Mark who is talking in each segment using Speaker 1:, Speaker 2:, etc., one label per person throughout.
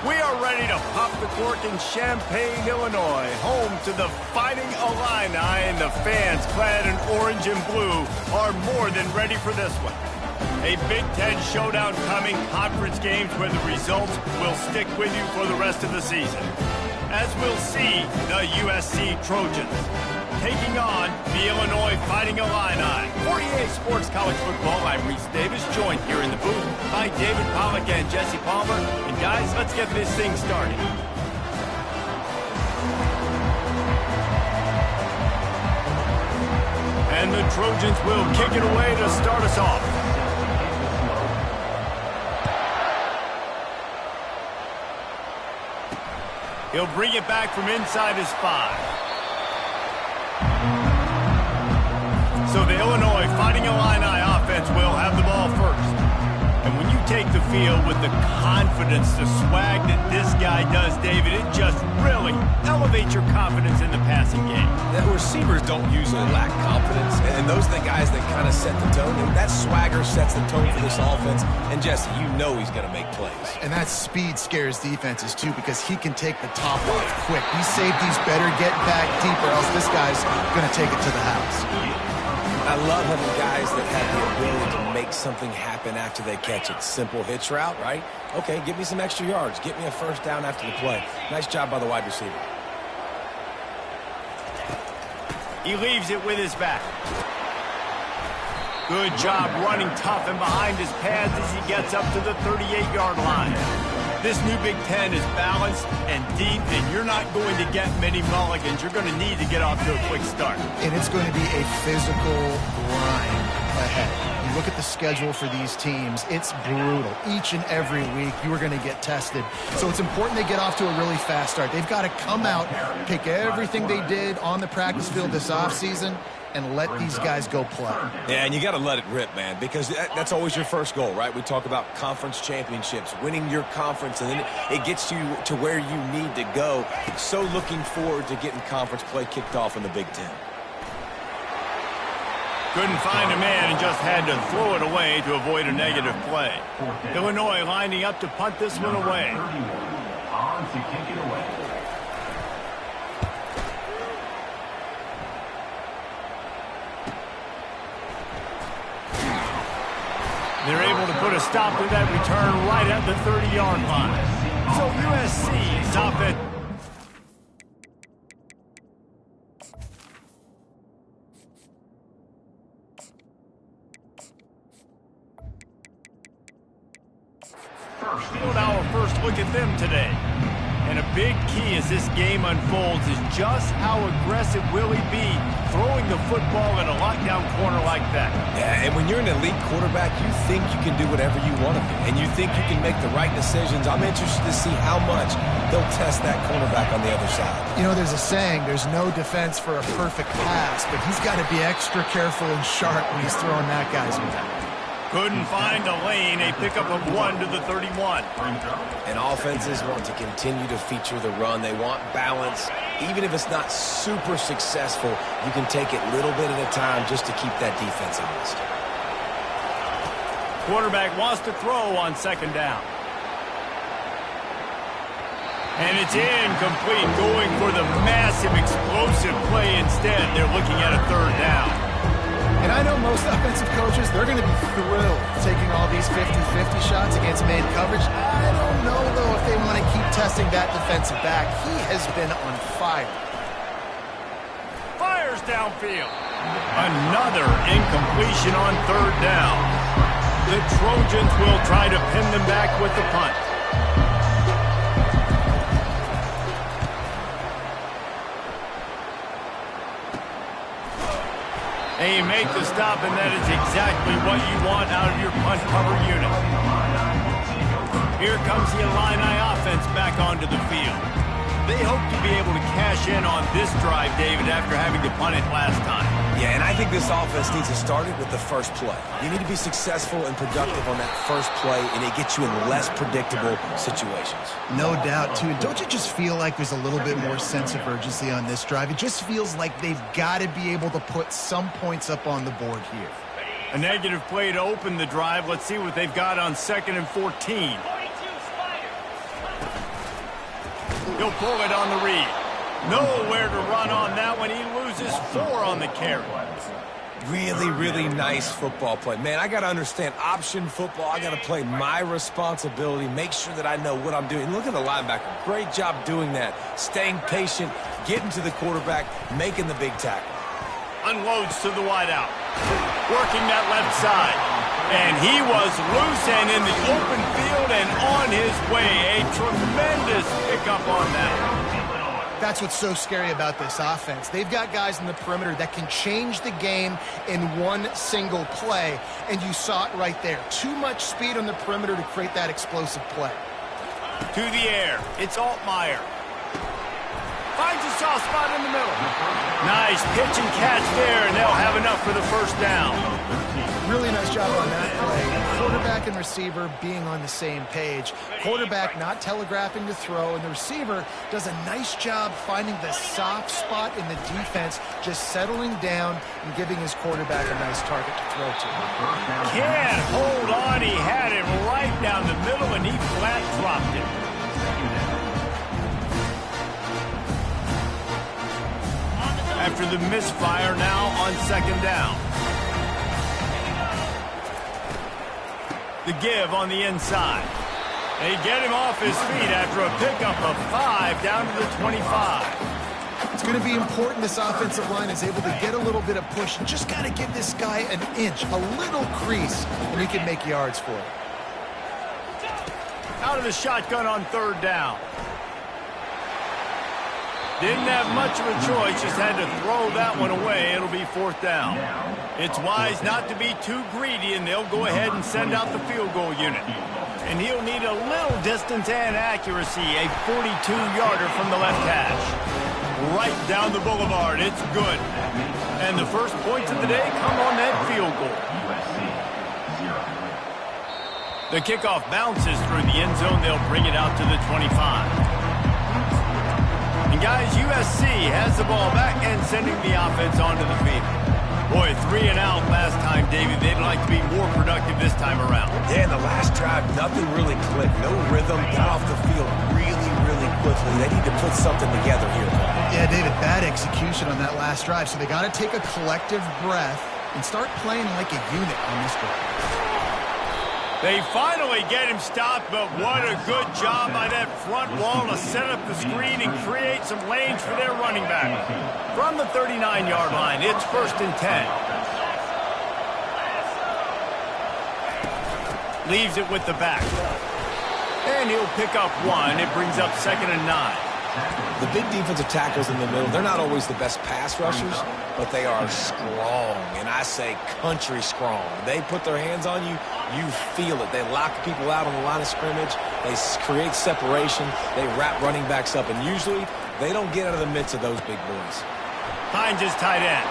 Speaker 1: We are ready to pop the cork in Champaign, Illinois, home to the Fighting Illini, and the fans clad in orange and blue are more than ready for this one. A Big Ten showdown coming, conference games where the results will stick with you for the rest of the season. As we'll see, the USC Trojans taking on the Illinois Fighting Illini. 48 Sports College Football, I'm Reese Davis, joined here in the booth by David Pollack and Jesse Palmer. And guys, let's get this thing started. And the Trojans will kick it away to start us off. He'll bring it back from inside his 5. So the Illinois Fighting Illini offense will have the ball first. And when you take the field with the confidence, the swag that this guy does, David, it just really elevates your confidence in the passing game.
Speaker 2: The receivers don't usually lack confidence, and those are the guys that kind of set the tone. And that swagger sets the tone for this offense. And Jesse, you know he's going to make plays.
Speaker 3: And that speed scares defenses too, because he can take the top off quick. These safeties better get back deeper, else this guy's going to take it to the house.
Speaker 2: I love having guys that have the ability to make something happen after they catch it. Simple hitch route, right? Okay, give me some extra yards. Get me a first down after the play. Nice job by the wide receiver.
Speaker 1: He leaves it with his back. Good job running tough and behind his pads as he gets up to the 38-yard line. This new Big Ten is balanced and deep, and you're not going to get many mulligans. You're going to need to get off to a quick start.
Speaker 3: And it's going to be a physical grind ahead. You look at the schedule for these teams, it's brutal. Each and every week, you are going to get tested. So it's important they get off to a really fast start. They've got to come out, pick everything they did on the practice field this offseason, and let these guys go play.
Speaker 2: Yeah, and you got to let it rip, man, because that's always your first goal, right? We talk about conference championships, winning your conference, and then it gets you to where you need to go. So looking forward to getting conference play kicked off in the Big Ten.
Speaker 1: Couldn't find a man and just had to throw it away to avoid a negative play. Illinois lining up to punt this one away.
Speaker 4: On to kick it away.
Speaker 1: They're able to put a stop to that return right at the 30-yard line. So USC is off it. Our first look at them today. And a big key as this game unfolds is just how aggressive will he be throwing the football in a lockdown corner like that.
Speaker 2: Yeah, and when you're an elite quarterback, you think you can do whatever you want to do, and you think you can make the right decisions. I'm interested to see how much they'll test that cornerback on the other side.
Speaker 3: You know, there's a saying, there's no defense for a perfect pass, but he's got to be extra careful and sharp when he's throwing that guy's way.
Speaker 1: Couldn't find a lane, a pickup of 1 to the 31.
Speaker 2: And offenses want to continue to feature the run. They want balance. Even if it's not super successful, you can take it little bit at a time just to keep that defense honest.
Speaker 1: Quarterback wants to throw on second down. And it's incomplete, going for the massive explosive play instead. They're looking at a third down.
Speaker 3: And I know most offensive coaches, they're going to be thrilled taking all these 50-50 shots against man coverage. I don't know, though, if they want to keep testing that defensive back. He has been on fire.
Speaker 1: Fires downfield. Another incompletion on third down. The Trojans will try to pin them back with the punt. And you make the stop, and that is exactly what you want out of your punt cover unit. Here comes the Illini offense back onto the field. They hope to be able to cash in on this drive, David, after having to punt it last time.
Speaker 2: Yeah, and I think this offense needs to start it with the first play. You need to be successful and productive on that first play, and it gets you in less predictable situations.
Speaker 3: No doubt, too. Don't you just feel like there's a little bit more sense of urgency on this drive? It just feels like they've got to be able to put some points up on the board here.
Speaker 1: A negative play to open the drive. Let's see what they've got on 2nd and 14. He'll pull it on the read. Nowhere to run on that one. He loses 4 on the carry.
Speaker 2: Really, really nice football play. Man, I got to understand option football. I got to play my responsibility, make sure that I know what I'm doing. Look at the linebacker. Great job doing that. Staying patient, getting to the quarterback, making the big tackle.
Speaker 1: Unloads to the wideout. Working that left side. And he was loose and in the open field and on his way. A tremendous pickup on that.
Speaker 3: That's what's so scary about this offense. They've got guys in the perimeter that can change the game in one single play, and you saw it right there. Too much speed on the perimeter to create that explosive play.
Speaker 1: To the air. It's Altmaier. Finds a soft spot in the middle. Nice pitch and catch there, and they'll have enough for the first down.
Speaker 3: Really nice job on that play. Quarterback and receiver being on the same page. Quarterback not telegraphing the throw, and the receiver does a nice job finding the soft spot in the defense, just settling down and giving his quarterback a nice target to throw to.
Speaker 1: Can't hold on. He had it right down the middle, and he flat dropped it. After the misfire, now on second down. The give on the inside. They get him off his feet after a pickup of 5 down to the 25.
Speaker 3: It's going to be important this offensive line is able to get a little bit of push. Just got to give this guy an inch, a little crease, and he can make yards for it.
Speaker 1: Out of the shotgun on third down. Didn't have much of a choice, just had to throw that one away. It'll be fourth down. It's wise not to be too greedy, and they'll go ahead and send out the field goal unit. And he'll need a little distance and accuracy, a 42-yarder from the left hash. Right down the boulevard, it's good. And the first points of the day come on that field goal. The kickoff bounces through the end zone. They'll bring it out to the 25. And guys, USC has the ball back and sending the offense onto the field. Boy, 3 and out last time, David. They'd like to be more productive this time around.
Speaker 2: Yeah, in the last drive, nothing really clicked. No rhythm, got off the field really, really quickly. They need to put something together here.
Speaker 3: Yeah, David, bad execution on that last drive. So they got to take a collective breath and start playing like a unit on this drive.
Speaker 1: They finally get him stopped, but what a good job by that front wall to set up the screen and create some lanes for their running back. From the 39-yard line, it's 1st and 10. Leaves it with the back. And he'll pick up 1. It brings up 2nd and 9.
Speaker 2: The big defensive tackles in the middle, they're not always the best pass rushers, but they are strong, and I say country strong. They put their hands on you, you feel it. They lock people out on the line of scrimmage. They create separation. They wrap running backs up, and usually they don't get out of the midst of those big boys.
Speaker 1: Finds his tight end.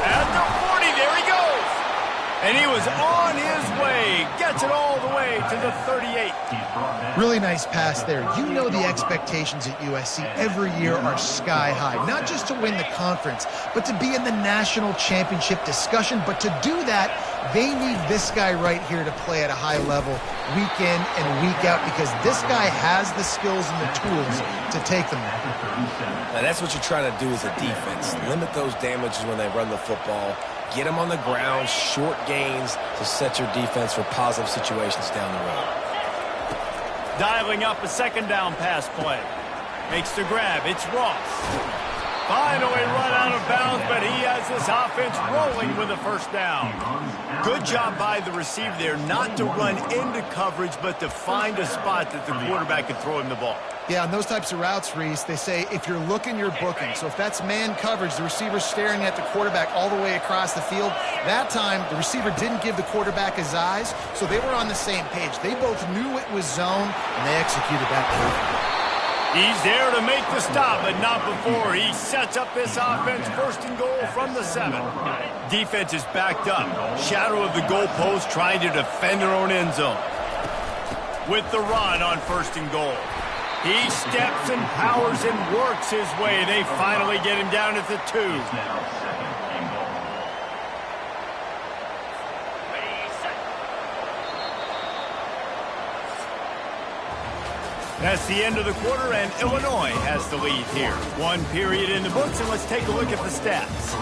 Speaker 1: At the 40, there he goes. And he was on his way. Gets it all the way to the 38.
Speaker 3: Really nice pass there. You know the expectations at USC every year are sky high. Not just to win the conference, but to be in the national championship discussion. But to do that, they need this guy right here to play at a high level week in and week out, because this guy has the skills and the tools to take them there.
Speaker 2: Now, that's what you're trying to do as a defense. Limit those damages when they run the football. Get them on the ground, short gains to set your defense for positive situations down the road.
Speaker 1: Dialing up a 2nd down pass play. Makes the grab. It's Ross. Finally run out of bounds, but he has this offense rolling with a 1st down. Good job by the receiver there not to run into coverage, but to find a spot that the quarterback can throw him the ball.
Speaker 3: Yeah, on those types of routes, Reese, they say if you're looking, you're booking. So if that's man coverage, the receiver's staring at the quarterback all the way across the field. That time, the receiver didn't give the quarterback his eyes, so they were on the same page. They both knew it was zone, and they executed that perfectly.
Speaker 1: He's there to make the stop, but not before. He sets up this offense, 1st and goal from the 7. Defense is backed up. Shadow of the goalpost trying to defend their own end zone. With the run on 1st and goal. He steps and powers and works his way. They finally get him down at the 2. That's the end of the quarter, and Illinois has the lead here. One period in the books, and let's take a look at the stats.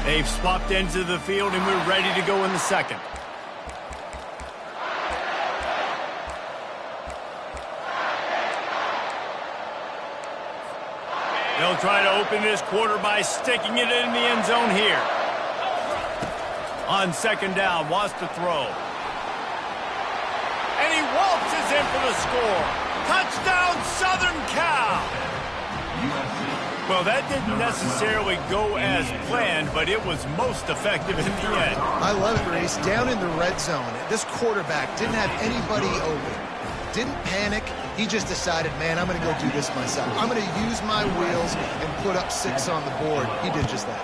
Speaker 1: They've swapped into the field, and we're ready to go in the second. They'll try to open this quarter by sticking it in the end zone here. On second down, wants to throw. And he waltzes in for the score. Touchdown, Southern Cal! Well, that didn't necessarily go as planned, but it was most effective in the end.
Speaker 3: I love it, Reese. Down in the red zone, this quarterback didn't have anybody open. Didn't panic. He just decided, man, I'm going to go do this myself. I'm going to use my wheels and put up 6 on the board. He did just that.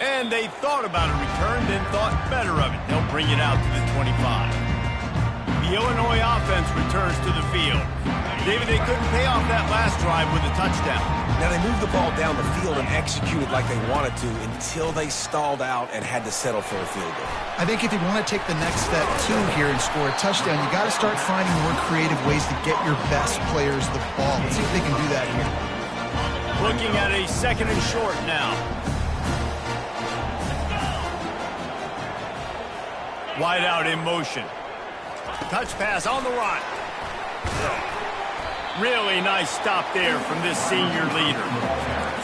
Speaker 1: And they thought about a return, then thought better of it. They'll bring it out to the 25. The Illinois offense returns to the field. David, they couldn't pay off that last drive with a touchdown.
Speaker 2: Now, they moved the ball down the field and executed like they wanted to until they stalled out and had to settle for a field goal.
Speaker 3: I think if you want to take the next step, too, here and score a touchdown, you got to start finding more creative ways to get your best players the ball. Let's see if they can do that here.
Speaker 1: Looking at a second and short now. Wide out in motion. Touch pass on the run. Really nice stop there from this senior leader.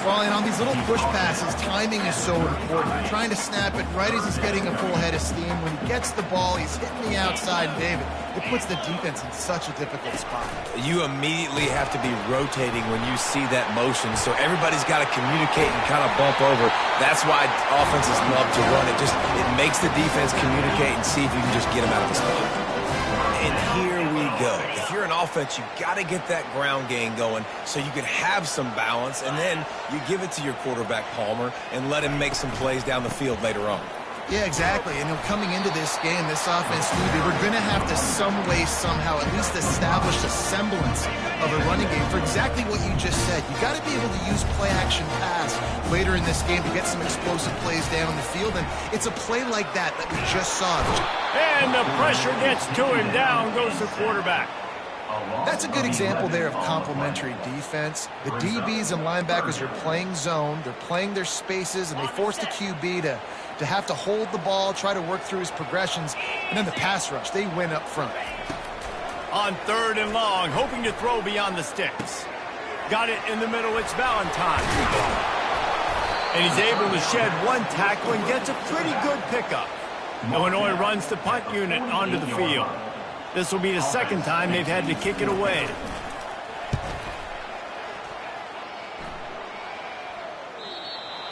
Speaker 3: Well, and on these little push passes, timing is so important. You're trying to snap it right as he's getting a full head of steam. When he gets the ball, he's hitting the outside, David. It puts the defense in such a difficult spot.
Speaker 2: You immediately have to be rotating when you see that motion, so everybody's got to communicate and kind of bump over. That's why offenses love to run it. It makes the defense communicate and see if you can just get them out of the spot. And here we go. If you're an offense, you got to get that ground game going so you can have some balance, and then you give it to your quarterback, Palmer, and let him make some plays down the field later on.
Speaker 3: Yeah, exactly. And coming into this game, this offense knew they were going to have to some way, somehow, at least establish a semblance of a running game for exactly what you just said. You got to be able to use play-action pass later in this game to get some explosive plays down the field. And it's a play like that we just saw.
Speaker 1: And the pressure gets to him. Down goes the quarterback.
Speaker 3: That's a good example there of complementary defense. The DBs and linebackers are playing zone. They're playing their spaces, and they force the QB to have to hold the ball, try to work through his progressions, and then the pass rush, they win up front.
Speaker 1: On third and long, hoping to throw beyond the sticks. Got it in the middle, it's Valentine. And he's able to shed one tackle and gets a pretty good pickup. Illinois runs the punt unit onto the field. This will be the second time they've had to kick it away.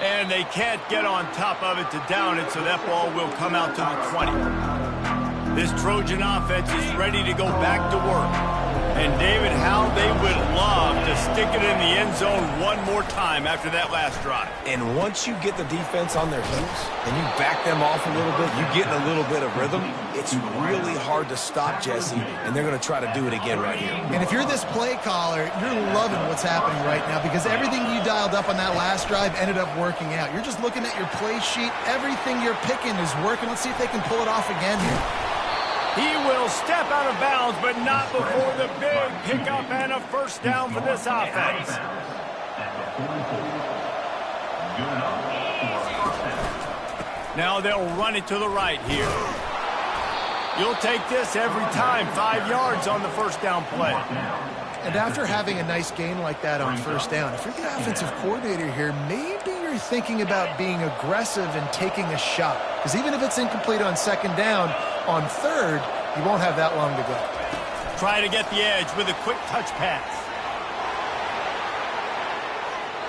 Speaker 1: And they can't get on top of it to down it, so that ball will come out to the 20. This Trojan offense is ready to go back to work. And, David, how they would love to stick it in the end zone one more time after that last drive.
Speaker 2: And once you get the defense on their heels and you back them off a little bit, you get in a little bit of rhythm, it's really hard to stop Jesse, and they're going to try to do it again right here.
Speaker 3: And if you're this play caller, you're loving what's happening right now because everything you dialed up on that last drive ended up working out. You're just looking at your play sheet. Everything you're picking is working. Let's see if they can pull it off again here.
Speaker 1: He will step out of bounds, but not before the big pickup and a first down for this offense. Now they'll run it to the right here. You'll take this every time. 5 yards on the first down play.
Speaker 3: And after having a nice gain like that on first down, if you're the offensive coordinator here, maybe you're thinking about being aggressive and taking a shot. Because even if it's incomplete on second down, on third, you won't have that long to go.
Speaker 1: Try to get the edge with a quick touch pass.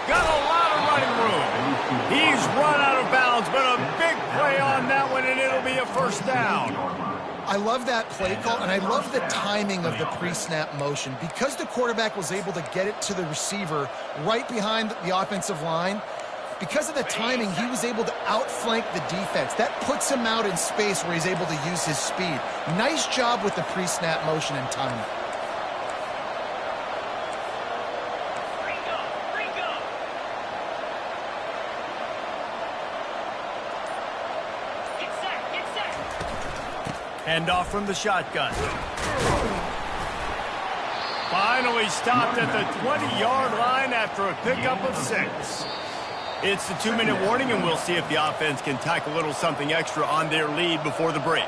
Speaker 1: Got a lot of running room. He's run out of bounds, but a big play on that one, and it'll be a first down.
Speaker 3: I love that play call, and I love the timing of the pre-snap motion. Because the quarterback was able to get it to the receiver right behind the offensive line, because of the timing, he was able to outflank the defense. That puts him out in space where he's able to use his speed. Nice job with the pre-snap motion and timing.
Speaker 1: Hand off from the shotgun. Finally stopped at the 20-yard line after a pickup of 6. It's the 2-minute warning, and we'll see if the offense can tack a little something extra on their lead before the break.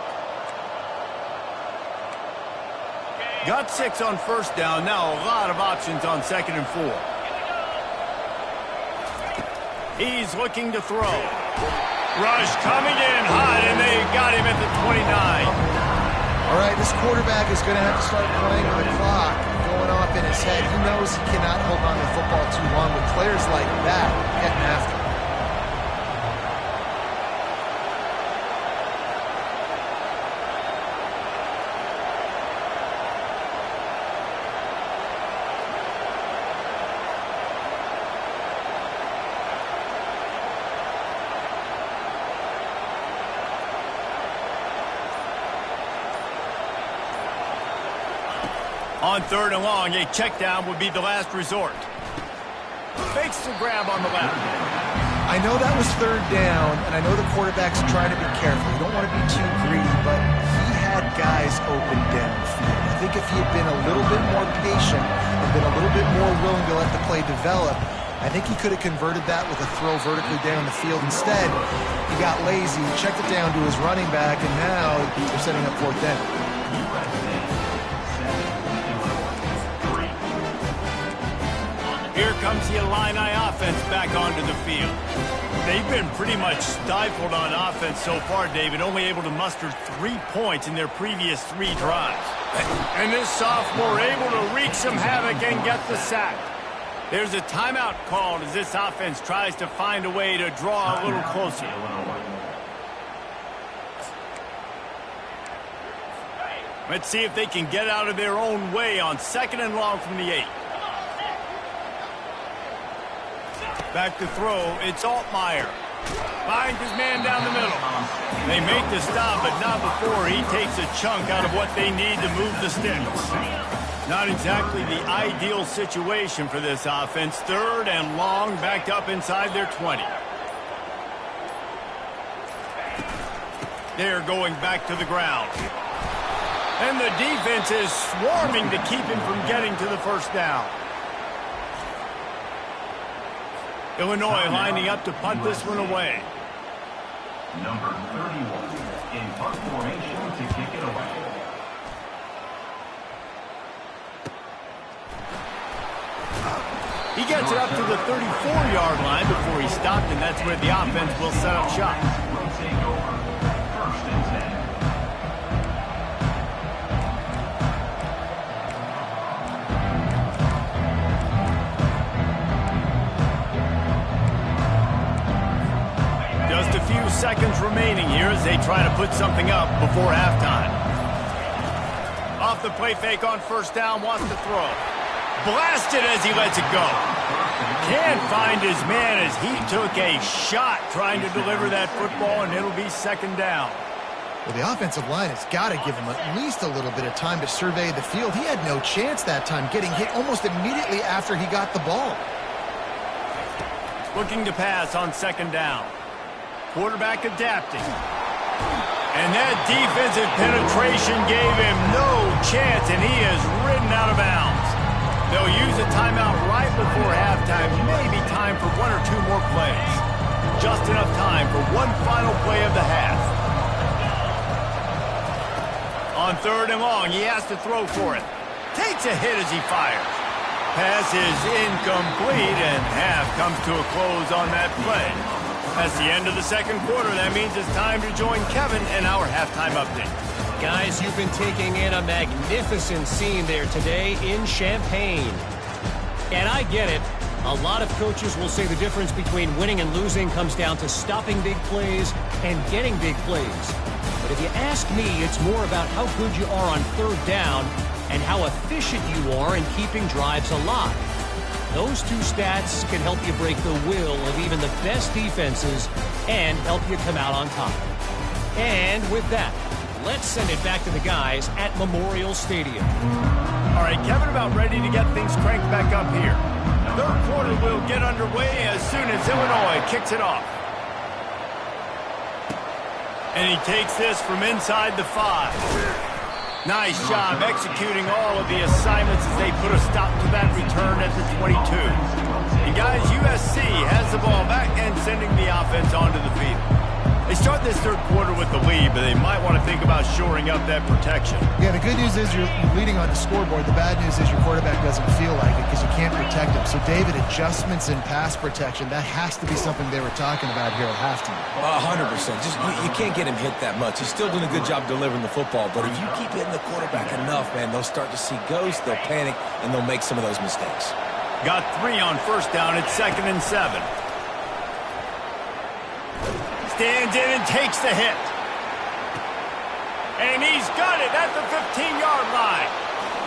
Speaker 1: Got 6 on first down. Now a lot of options on 2nd and 4. He's looking to throw. Rush coming in hot, and they got him at the 29.
Speaker 3: All right, this quarterback is going to have to start playing with the clock going off in his head. He knows he cannot hold on to the football too long with players like that getting after him.
Speaker 1: On 3rd and long, a check down would be the last resort. Fakes the grab on the left.
Speaker 3: I know that was 3rd down, and I know the quarterback's trying to be careful. You don't want to be too greedy, but he had guys open downfield. I think if he had been a little bit more patient and been a little bit more willing to let the play develop, I think he could have converted that with a throw vertically down the field. Instead, he got lazy, checked it down to his running back, and now they're setting up 4th down.
Speaker 1: Here comes the Illini offense back onto the field. They've been pretty much stifled on offense so far, David, only able to muster 3 points in their previous 3 drives. And this sophomore able to wreak some havoc and get the sack. There's a timeout called as this offense tries to find a way to draw a little closer. Let's see if they can get out of their own way on 2nd and long from the 8. Back to throw, it's Altmaier. Finds his man down the middle. They make the stop, but not before he takes a chunk out of what they need to move the sticks. Not exactly the ideal situation for this offense. 3rd and long, backed up inside their 20. They're going back to the ground. And the defense is swarming to keep him from getting to the 1st down. Illinois lining up to punt this one away.
Speaker 4: Number 31 in punt formation to kick it away.
Speaker 1: He gets it up to the 34-yard line before he stopped, and that's where the offense will set up shop.
Speaker 4: Will take over. 1st and 10.
Speaker 1: Just a few seconds remaining here as they try to put something up before halftime. Off the play fake on 1st down, wants to throw. Blasted as he lets it go. Can't find his man as he took a shot trying to deliver that football, and it'll be 2nd down.
Speaker 3: Well, the offensive line has got to give him at least a little bit of time to survey the field. He had no chance that time, getting hit almost immediately after he got the ball.
Speaker 1: Looking to pass on 2nd down. Quarterback adapting. And that defensive penetration gave him no chance, and he is ridden out of bounds. They'll use a timeout right before halftime. Maybe time for 1 or 2 more plays. Just enough time for one final play of the half. On 3rd and long, he has to throw for it. Takes a hit as he fires. Pass is incomplete, and half comes to a close on that play. That's the end of the 2nd quarter. That means it's time to join Kevin in our halftime update.
Speaker 5: Guys, you've been taking in a magnificent scene there today in Champaign. And I get it. A lot of coaches will say the difference between winning and losing comes down to stopping big plays and getting big plays. But if you ask me, it's more about how good you are on 3rd down and how efficient you are in keeping drives alive. Those 2 stats can help you break the will of even the best defenses and help you come out on top. And with that, let's send it back to the guys at Memorial Stadium.
Speaker 1: All right, Kevin, about ready to get things cranked back up here. 3rd quarter will get underway as soon as Illinois kicks it off. And he takes this from inside the 5. Nice job executing all of the assignments as they put a stop to that return at the 22. And guys, USC has the ball back and sending the offense onto the field. They start this third quarter with the lead, but they might want to think about shoring up that protection.
Speaker 3: Yeah, the good news is you're leading on the scoreboard. The bad news is your quarterback doesn't feel like it because you can't protect him. So, David, adjustments in pass protection, that has to be something they were talking about here at halftime.
Speaker 2: 100%. Just you can't get him hit that much. He's still doing a good job delivering the football, but if you keep hitting the quarterback enough, man, they'll start to see ghosts, they'll panic, and they'll make some of those mistakes.
Speaker 1: Got 3 on first down. It's 2nd and 7. Stands in and takes the hit. And he's got it at the 15-yard line.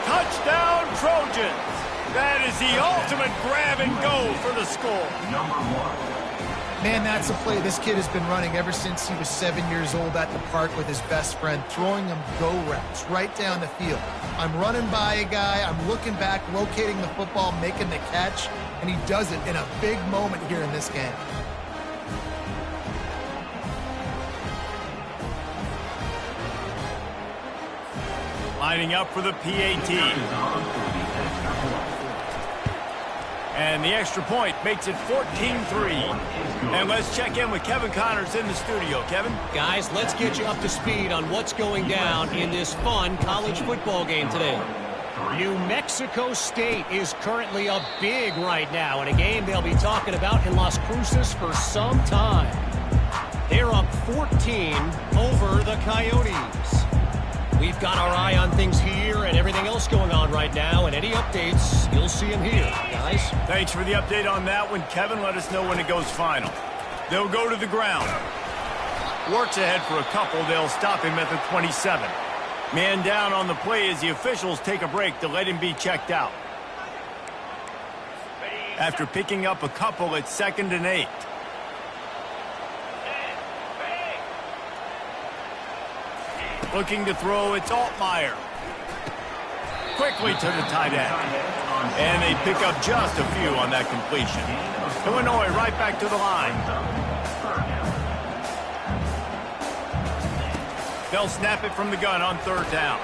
Speaker 1: Touchdown, Trojans. That is the ultimate grab and go for the score.
Speaker 4: Number 1.
Speaker 3: Man, that's a play this kid has been running ever since he was 7 years old at the park with his best friend, throwing him go routes right down the field. I'm running by a guy, I'm looking back, locating the football, making the catch, and he does it in a big moment here in this game.
Speaker 1: Lining up for the PAT. And the extra point makes it 14-3. And let's check in with Kevin Connors in the studio. Kevin?
Speaker 5: Guys, let's get you up to speed on what's going down in this fun college football game today. New Mexico State is currently up big right now in a game they'll be talking about in Las Cruces for some time. They're up 14 over the Coyotes. We've got our eye on things here and everything else going on right now, and any updates, you'll see them here, guys.
Speaker 1: Thanks for the update on that one, Kevin. Let us know when it goes final. They'll go to the ground. Works ahead for a couple. They'll stop him at the 27. Man down on the play as the officials take a break to let him be checked out. After picking up a couple, it's 2nd and 8. Looking to throw, it's Altmaier. Quickly to the tight end. And they pick up just a few on that completion. Illinois right back to the line. They'll snap it from the gun on 3rd down.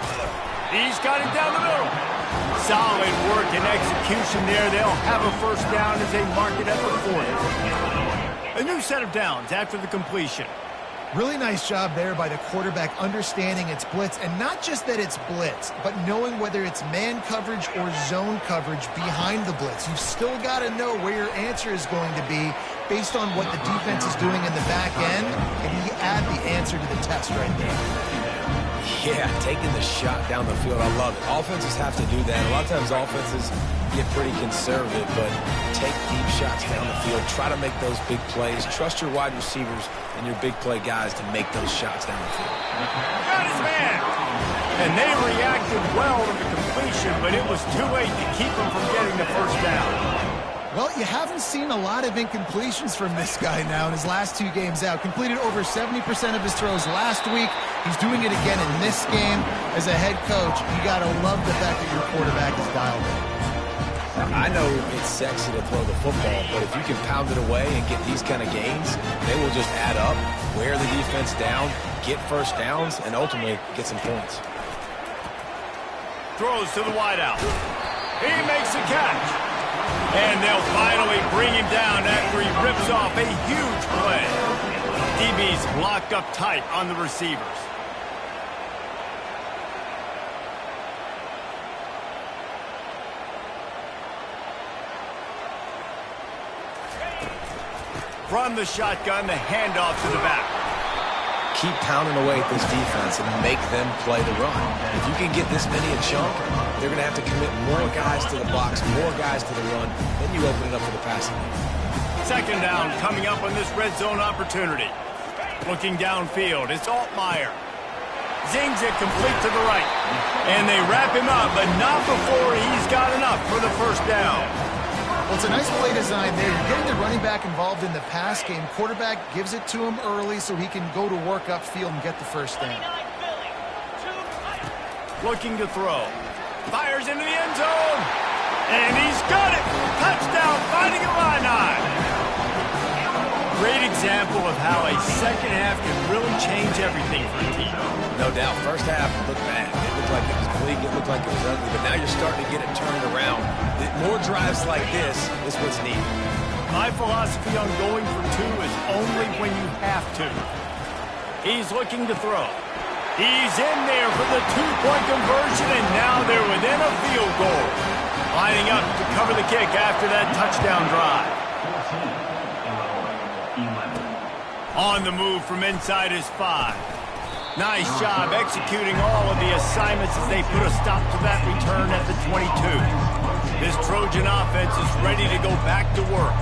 Speaker 1: He's got it down the middle. Solid work and execution there. They'll have a first down as they mark it at the 40. A new set of downs after the completion.
Speaker 3: Really nice job there by the quarterback understanding it's blitz, and not just that it's blitz, but knowing whether it's man coverage or zone coverage behind the blitz. You've still got to know where your answer is going to be based on what the defense is doing in the back end, and he add the answer to the test right there.
Speaker 2: Yeah, taking the shot down the field, I love it. Offenses have to do that. A lot of times offenses get pretty conservative, but take deep shots down the field. Try to make those big plays. Trust your wide receivers and your big play guys to make those shots down the field.
Speaker 1: Got his man! And they reacted well to the completion, but it was too late to keep them from getting the first down.
Speaker 3: Well, you haven't seen a lot of incompletions from this guy now in his last 2 games out. Completed over 70% of his throws last week. He's doing it again in this game. As a head coach, you got to love the fact that your quarterback is dialed in.
Speaker 2: I know it's sexy to throw the football, but if you can pound it away and get these kind of gains, they will just add up, wear the defense down, get first downs, and ultimately get some points.
Speaker 1: Throws to the wideout. He makes a catch. And they'll finally bring him down after he rips off a huge play. DB's locked up tight on the receivers. From the shotgun, the handoff to the back.
Speaker 2: Keep pounding away at this defense and make them play the run. If you can get this many a chunk, they're going to have to commit more guys to the box, more guys to the run. Then you open it up for the passing game.
Speaker 1: 2nd down coming up on this red zone opportunity. Looking downfield, it's Altmaier. Zings it complete to the right. And they wrap him up, but not before he's got enough for the first down.
Speaker 3: Well, it's a nice play design there. You're getting the running back involved in the pass game. Quarterback gives it to him early so he can go to work upfield and get the first down.
Speaker 1: Looking to throw. Fires into the end zone. And he's got it. Touchdown, Fighting Illini. Great example of how a second half can really change everything for a team.
Speaker 2: No doubt. First half looked bad. It looked like it was bleak. It looked like it was ugly. But now you're starting to get it turned around. More drives like this is what's needed.
Speaker 1: My philosophy on going for two is only when you have to. He's looking to throw. He's in there for the two-point conversion, and now they're within a field goal. Lining up to cover the kick after that touchdown drive. On the move from inside his 5. Nice job executing all of the assignments as they put a stop to that return at the 22. This Trojan offense is ready to go back to work.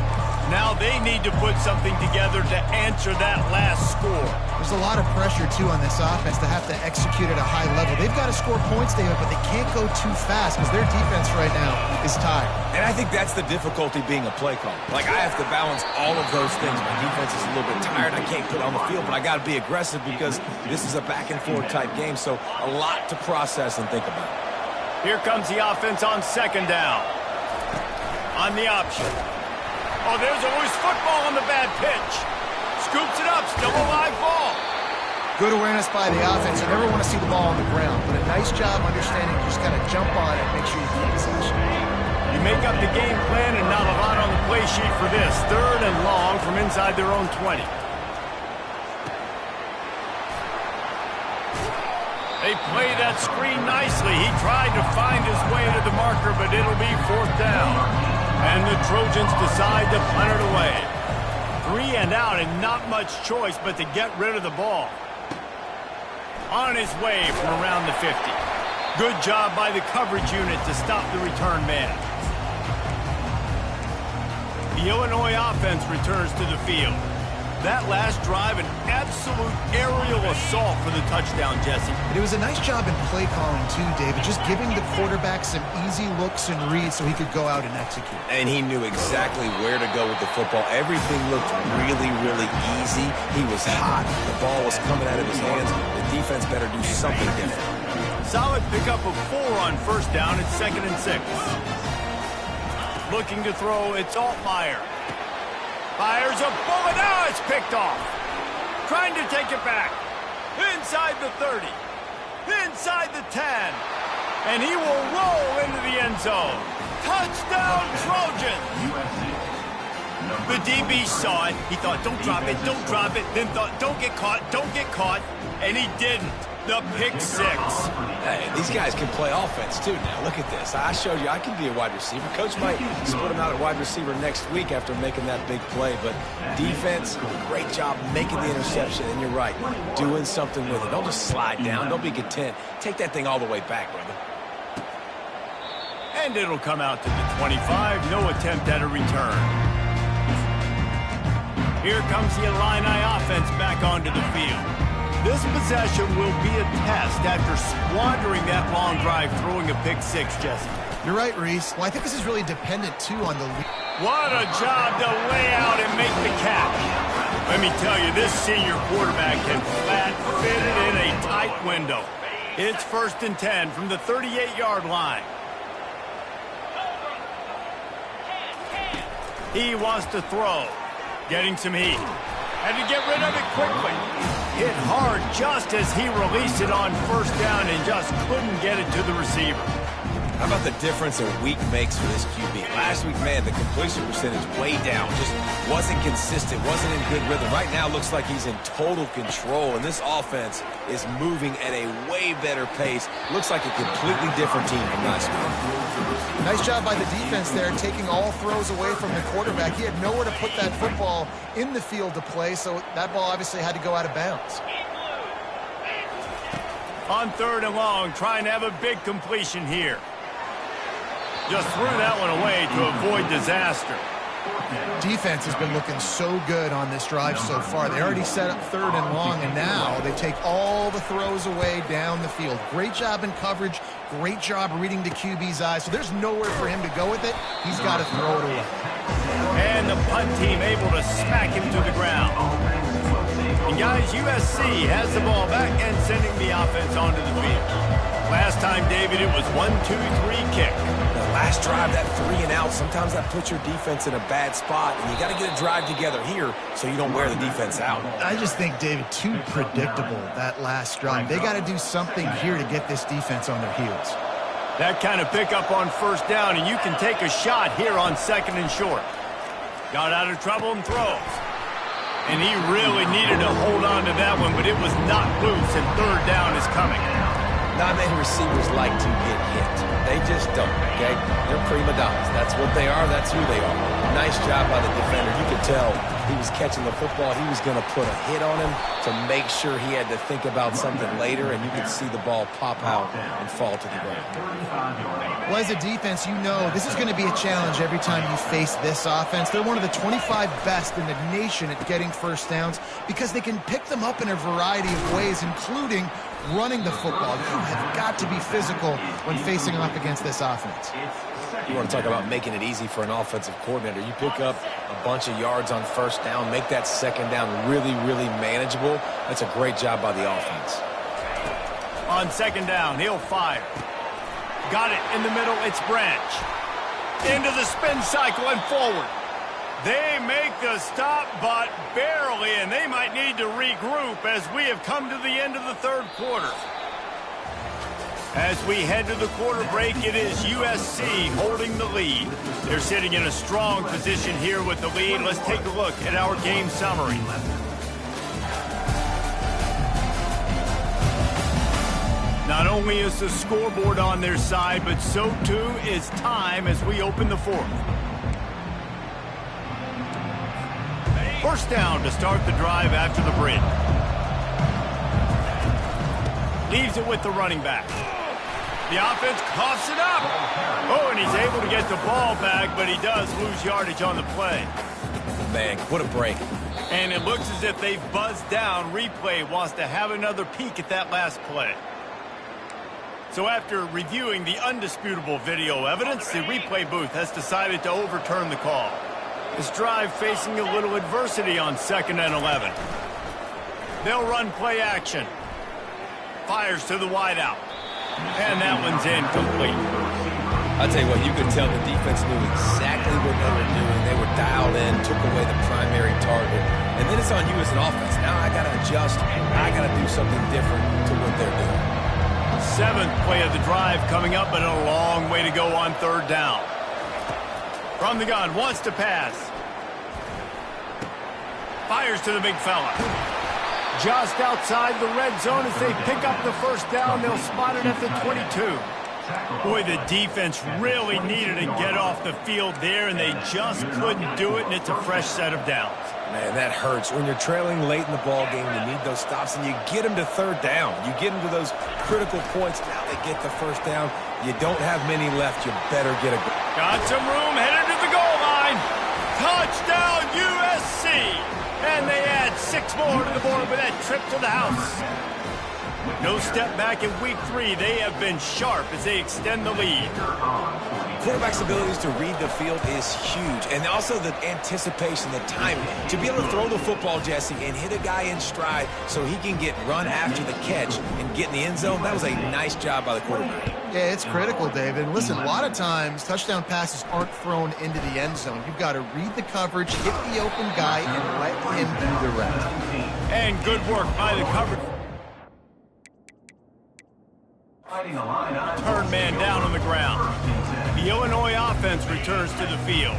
Speaker 1: Now they need to put something together to answer that last score.
Speaker 3: There's a lot of pressure, too, on this offense to have to execute at a high level. They've got to score points, David, but they can't go too fast because their defense right now is tired.
Speaker 2: And I think that's the difficulty being a play caller. Like, I have to balance all of those things. My defense is a little bit tired. I can't put on the field, but I got to be aggressive because this is a back-and-forth type game, so a lot to process and think about.
Speaker 1: Here comes the offense on second down. On the option. Oh, there's a loose football on the bad pitch. Scoops it up, still a live ball.
Speaker 3: Good awareness by the offense. You never want to see the ball on the ground, but a nice job understanding you just got to jump on it and make sure you keep possession.
Speaker 1: You make up the game plan and not a lot on the play sheet for this. Third and long from inside their own 20. They play that screen nicely. He tried to find his way to the marker, but it'll be fourth down. And the Trojans decide to punt it away. 3 and out and not much choice but to get rid of the ball. On his way from around the 50. Good job by the coverage unit to stop the return man. The Illinois offense returns to the field. That last drive, an absolute aerial assault for the touchdown, Jesse.
Speaker 3: It was a nice job in play calling, too, David, just giving the quarterback some easy looks and reads so he could go out and execute.
Speaker 2: And he knew exactly where to go with the football. Everything looked really, really easy. He was hot. The ball was coming out of his hands. The defense better do something different.
Speaker 1: Solid pickup of 4 on first down. It's 2nd and 6. Looking to throw, it's Altmaier. Fires a bullet. Oh, it's picked off. Trying to take it back. Inside the 30. Inside the 10. And he will roll into the end zone. Touchdown, Trojans. The DB saw it. He thought, don't drop it, don't drop it. Then thought, don't get caught, don't get caught. And he didn't. The pick 6.
Speaker 2: Hey, these guys can play offense, too, now. Look at this. I showed you I can be a wide receiver. Coach might split him out at wide receiver next week after making that big play. But defense, great job making the interception. And you're right, doing something with it. Don't just slide down. Don't be content. Take that thing all the way back, brother.
Speaker 1: And it'll come out to the 25. No attempt at a return. Here comes the Illini offense back onto the field. This possession will be a test after squandering that long drive throwing a pick 6, Jesse.
Speaker 3: You're right, Reese. Well, I think this is really dependent, too, on the lead.
Speaker 1: What a job to lay out and make the catch. Let me tell you, this senior quarterback can flat fit it in a tight window. It's 1st and 10 from the 38-yard line. He wants to throw. Getting some heat. Had to get rid of it quickly. Hit hard just as he released it on first down and just couldn't get it to the receiver.
Speaker 2: How about the difference a week makes for this QB? Last week, man, the completion percentage way down. Just wasn't consistent, wasn't in good rhythm. Right now, looks like he's in total control, and this offense is moving at a way better pace. Looks like a completely different team from last week.
Speaker 3: Nice job by the defense there, taking all throws away from the quarterback. He had nowhere to put that football in the field to play, so that ball obviously had to go out of bounds.
Speaker 1: On 3rd and long, trying to have a big completion here. Just threw that one away to avoid disaster.
Speaker 3: Defense has been looking so good on this drive so far. They already set up 3rd and long, and now they take all the throws away down the field. Great job in coverage. Great job reading the QB's eyes. So there's nowhere for him to go with it. He's got to throw it away.
Speaker 1: And the punt team able to smack him to the ground. And guys, USC has the ball back and sending the offense onto the field. Last time Dave David, it was 1-2-3 kick.
Speaker 2: The last drive, that 3 and out, sometimes that puts your defense in a bad spot, and you got to get a drive together here so you don't wear the defense out.
Speaker 3: I just think, David, too predictable, that last drive. They got to do something here to get this defense on their heels.
Speaker 1: That kind of pickup on first down, and you can take a shot here on 2nd and short. Got out of trouble and throws. And he really needed to hold on to that one, but it was not loose, and 3rd down is coming.
Speaker 2: Not many receivers like to get hit. They just don't, okay? They're prima donnas. That's what they are. That's who they are. Nice job by the defender. You could tell he was catching the football. He was going to put a hit on him to make sure he had to think about something later, and you could see the ball pop out and fall to the ground.
Speaker 3: Well, as a defense, you know this is going to be a challenge every time you face this offense. They're one of the 25 best in the nation at getting first downs because they can pick them up in a variety of ways, including running the football. You have got to be physical when facing off against this offense.
Speaker 2: You want to talk about making it easy for an offensive coordinator. You pick up a bunch of yards on first down, make that 2nd down really, really manageable. That's a great job by the offense.
Speaker 1: On 2nd down, he'll fire. Got it in the middle, it's Branch. Into the spin cycle and forward. They make the stop, but barely, and they might need to regroup as we have come to the end of the 3rd quarter. As we head to the quarter break, it is USC holding the lead. They're sitting in a strong position here with the lead. Let's take a look at our game summary. Not only is the scoreboard on their side, but so too is time as we open the 4th. First down to start the drive after the bridge. Leaves it with the running back. The offense coughs it up. Oh, and he's able to get the ball back, but he does lose yardage on the play.
Speaker 2: Man, what a break.
Speaker 1: And it looks as if they've buzzed down. Replay wants to have another peek at that last play. So after reviewing the undisputable video evidence, the replay booth has decided to overturn the call. This drive facing a little adversity on 2nd and 11. They'll run play action. Fires to the wideout. And that one's incomplete.
Speaker 2: I'll tell you what, you could tell the defense knew exactly what they were doing. They were dialed in, took away the primary target. And then it's on you as an offense. Now I got to adjust. I got to do something different to what they're doing.
Speaker 1: 7th play of the drive coming up, but a long way to go on 3rd down. From the gun, wants to pass. Fires to the big fella. Just outside the red zone as they pick up the first down. They'll spot it at the 22. Boy, the defense really needed to get off the field there, and they just couldn't do it, and it's a fresh set of downs.
Speaker 2: Man, that hurts. When you're trailing late in the ball game, you need those stops, and you get them to 3rd down. You get them to those critical points. Now they get the first down. You don't have many left. You better get a goal.
Speaker 1: Got some room, headed to the goal line. Touchdown, USC. And they add 6 more to the board with that trip to the house. No step back in week 3. They have been sharp as they extend the lead.
Speaker 2: Quarterback's abilities to read the field is huge. And also the anticipation, the timing. To be able to throw the football, Jesse, and hit a guy in stride so he can get run after the catch and get in the end zone, that was a nice job by the quarterback.
Speaker 3: Yeah, it's critical, David. And listen, a lot of times touchdown passes aren't thrown into the end zone. You've got to read the coverage, hit the open guy, and let him do the rest.
Speaker 1: And good work by the coverage. Turn man down on the ground. The Illinois offense returns to the field.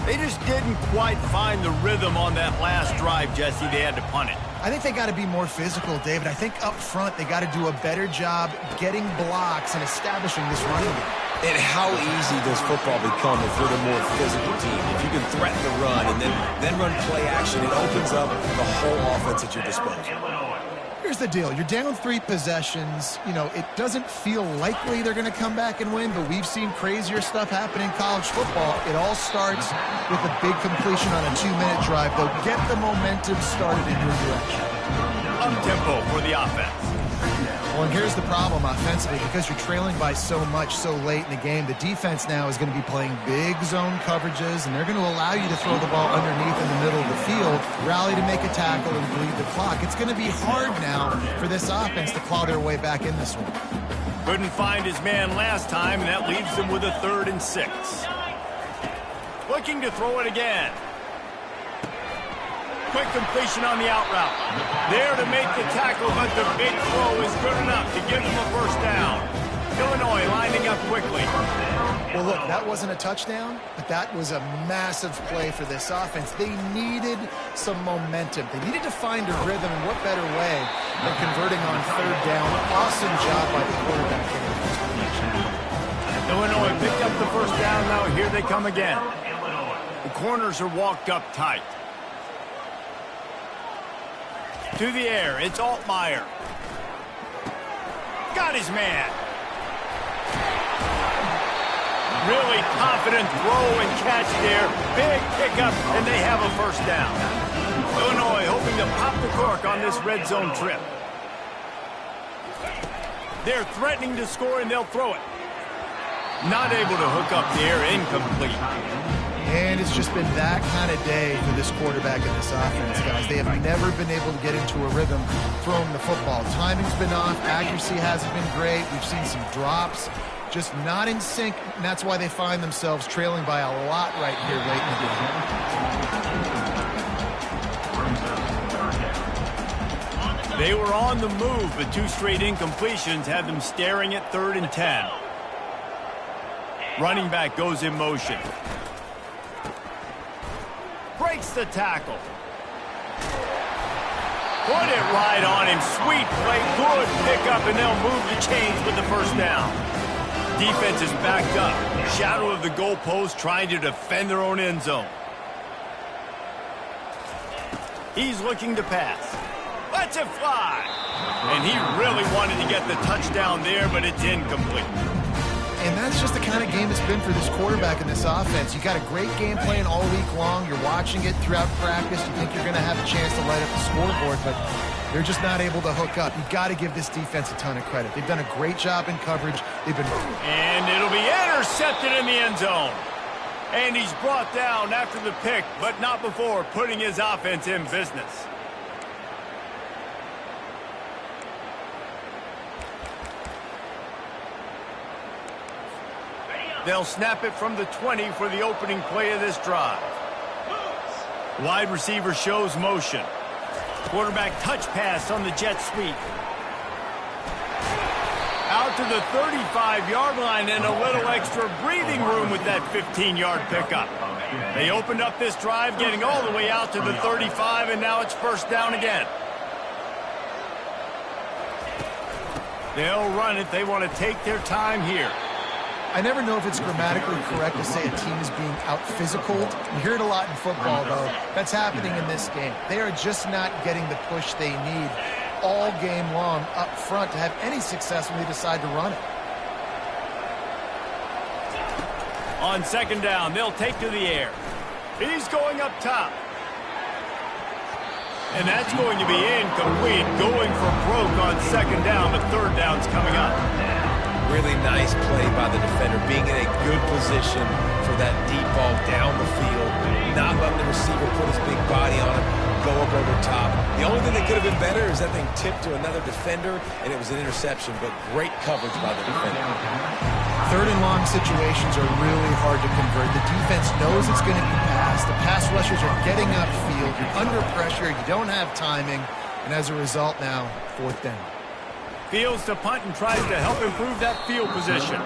Speaker 1: They just didn't quite find the rhythm on that last drive, Jesse. They had to punt it.
Speaker 3: I think they got to be more physical, David. I think up front they got to do a better job getting blocks and establishing this running game.
Speaker 2: And how easy does football become if you're the more physical team? If you can threaten the run and then run play action, it opens up the whole offense at your disposal.
Speaker 3: Here's the deal. You're down 3 possessions. You know, it doesn't feel likely they're going to come back and win, but we've seen crazier stuff happen in college football. It all starts with a big completion on a 2-minute drive. They'll get the momentum started in your direction.
Speaker 1: Up-tempo for the offense.
Speaker 3: Well, and here's the problem offensively. Because you're trailing by so much so late in the game, the defense now is going to be playing big zone coverages, and they're going to allow you to throw the ball underneath in the middle of the field, rally to make a tackle, and bleed the clock. It's going to be hard now for this offense to claw their way back in this one.
Speaker 1: Couldn't find his man last time, and that leaves him with a 3rd and 6. Looking to throw it again. Quick completion on the out route. There to make the tackle, but the big throw is good enough to give them a 1st down. Illinois lining up quickly.
Speaker 3: Well, look, that wasn't a touchdown, but that was a massive play for this offense. They needed some momentum. They needed to find a rhythm, and what better way than converting on 3rd down. Awesome job by the quarterback.
Speaker 1: Illinois picked up the 1st down. Now here they come again. The corners are walked up tight. To the air, it's Altmaier. Got his man. Really confident throw and catch there. Big pickup, and they have a 1st down. Illinois hoping to pop the cork on this red zone trip. They're threatening to score, and they'll throw it. Not able to hook up there, incomplete.
Speaker 3: And it's just been that kind of day for this quarterback and this offense, guys. They have never been able to get into a rhythm throwing the football. Timing's been off. Accuracy hasn't been great. We've seen some drops. Just not in sync, and that's why they find themselves trailing by a lot right here late in the game.
Speaker 1: They were on the move, but 2 straight incompletions had them staring at 3rd and 10. Running back goes in motion. Breaks the tackle. Put it right on him. Sweet play. Good pickup, and they'll move the chains with the 1st down. Defense is backed up. Shadow of the goalpost trying to defend their own end zone. He's looking to pass. Lets it fly. And he really wanted to get the touchdown there, but it's incomplete.
Speaker 3: And that's just the kind of game it's been for this quarterback and this offense. You got a great game plan all week long. You're watching it throughout practice. You think you're going to have a chance to light up the scoreboard, but they're just not able to hook up. You've got to give this defense a ton of credit. They've done a great job in coverage.
Speaker 1: And it'll be intercepted in the end zone. And he's brought down after the pick, but not before putting his offense in business. They'll snap it from the 20 for the opening play of this drive. Wide receiver shows motion. Quarterback touch pass on the jet sweep. Out to the 35-yard line and a little extra breathing room with that 15-yard pickup. They opened up this drive, getting all the way out to the 35, and now it's 1st down again. They'll run it. They want to take their time here.
Speaker 3: I never know if it's grammatically correct to say a team is being out-physicaled. You hear it a lot in football, though. That's happening in this game. They are just not getting the push they need all game long up front to have any success when they decide to run it.
Speaker 1: On 2nd down, they'll take to the air. He's going up top. And that's going to be incomplete. Going for broke on 2nd down, but 3rd down's coming up.
Speaker 2: Really nice play by the defender, being in a good position for that deep ball down the field, not letting the receiver put his big body on it, go up over top. The only thing that could have been better is that thing tipped to another defender, and it was an interception, but great coverage by the defender.
Speaker 3: 3rd and long situations are really hard to convert. The defense knows it's going to be passed. The pass rushers are getting upfield. You're under pressure. You don't have timing. And as a result now, 4th down.
Speaker 1: Fields to punt and tries to help improve that field position.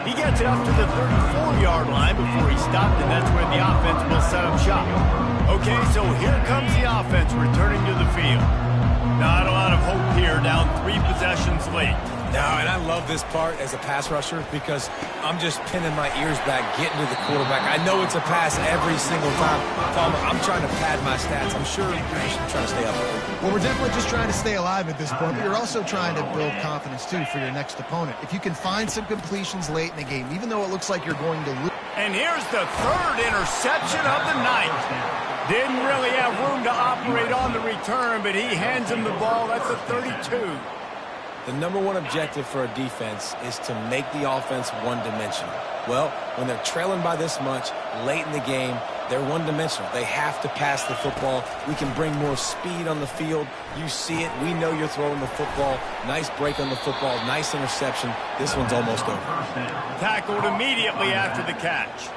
Speaker 1: He gets it up to the 34-yard line before he stopped, and that's where the offense will set up shop. Okay, so here comes the offense returning to the field. Not a lot of hope here, down 3 possessions late.
Speaker 2: No, and I love this part as a pass rusher because I'm just pinning my ears back, getting to the quarterback. I know it's a pass every single time. I'm trying to pad my stats. I'm sure you're just trying to stay up.
Speaker 3: Well, we're definitely just trying to stay alive at this point, but you're also trying to build confidence, too, for your next opponent. If you can find some completions late in the game, even though it looks like you're going to lose.
Speaker 1: And here's the 3rd interception of the night. Didn't really have room to operate on the return, but he hands him the ball at the 32.
Speaker 2: The number one objective for a defense is to make the offense one-dimensional. Well, when they're trailing by this much late in the game, they're one-dimensional. They have to pass the football. We can bring more speed on the field. You see it. We know you're throwing the football. Nice break on the football. Nice interception. This one's almost over.
Speaker 1: Tackled immediately after the catch.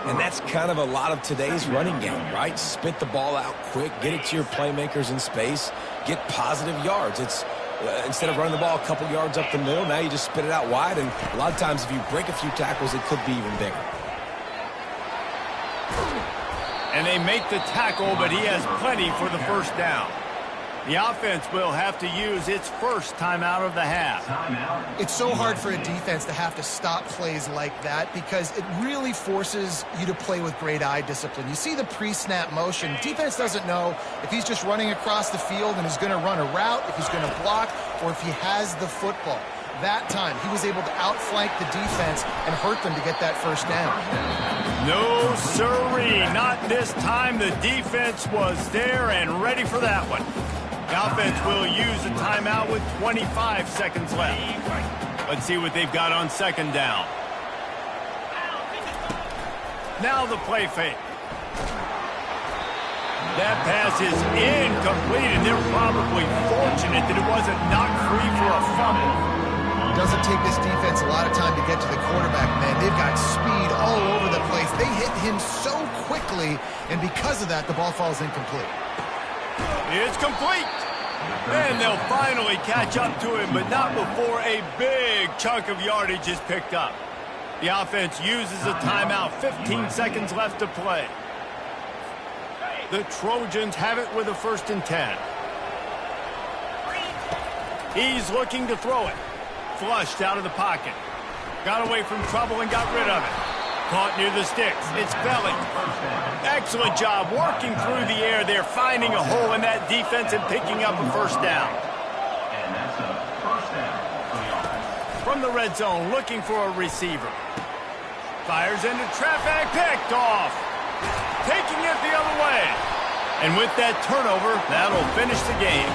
Speaker 2: And that's kind of a lot of today's running game, right? Spit the ball out quick. Get it to your playmakers in space. Get positive yards. It's instead of running the ball a couple yards up the middle, now you just spit it out wide. And a lot of times if you break a few tackles, it could be even bigger.
Speaker 1: And they make the tackle, but he has plenty for the first down. The offense will have to use its first timeout of the half.
Speaker 3: It's so hard for a defense to have to stop plays like that because it really forces you to play with great eye discipline. You see the pre-snap motion. Defense doesn't know if he's just running across the field and is going to run a route, if he's going to block, or if he has the football. That time, he was able to outflank the defense and hurt them to get that first down.
Speaker 1: No, sirree. Not this time. The defense was there and ready for that one. The offense will use a timeout with 25 seconds left. Let's see what they've got on second down. Now the play fake. That pass is incomplete, and they're probably fortunate that it wasn't knocked free for a fumble.
Speaker 3: It doesn't take this defense a lot of time to get to the quarterback, man. They've got speed all over the place. They hit him so quickly, and because of that, the ball falls incomplete.
Speaker 1: It's complete. And they'll finally catch up to him, but not before a big chunk of yardage is picked up. The offense uses a timeout. 15 seconds left to play. The Trojans have it with a 1st and 10. He's looking to throw it. Flushed out of the pocket. Got away from trouble and got rid of it. Caught near the sticks. It's Belly. Excellent job working through the air there, finding a hole in that defense and picking up a first down.
Speaker 4: And that's a first down for the offense.
Speaker 1: From the red zone, looking for a receiver. Fires into traffic, picked off. Taking it the other way. And with that turnover, that'll finish the game.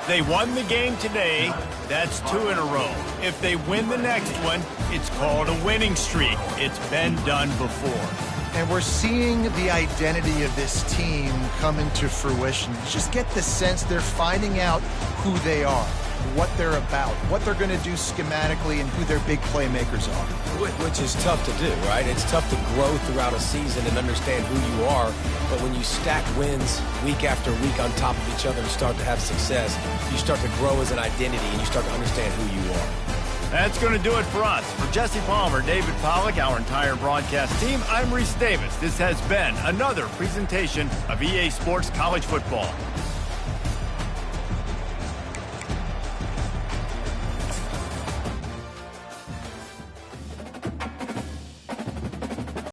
Speaker 1: They won the game today. That's 2 in a row. If they win the next one, it's called a winning streak. It's been done before.
Speaker 3: And we're seeing the identity of this team come into fruition. Just get the sense they're finding out who they are, what they're about, what they're going to do schematically, and who their big playmakers are.
Speaker 2: Which is tough to do, right? It's tough to grow throughout a season and understand who you are. But when you stack wins week after week on top of each other and start to have success, you start to grow as an identity and you start to understand who you are.
Speaker 1: That's going to do it for us. For Jesse Palmer, David Pollack, our entire broadcast team, I'm Reese Davis. This has been another presentation of EA Sports College Football.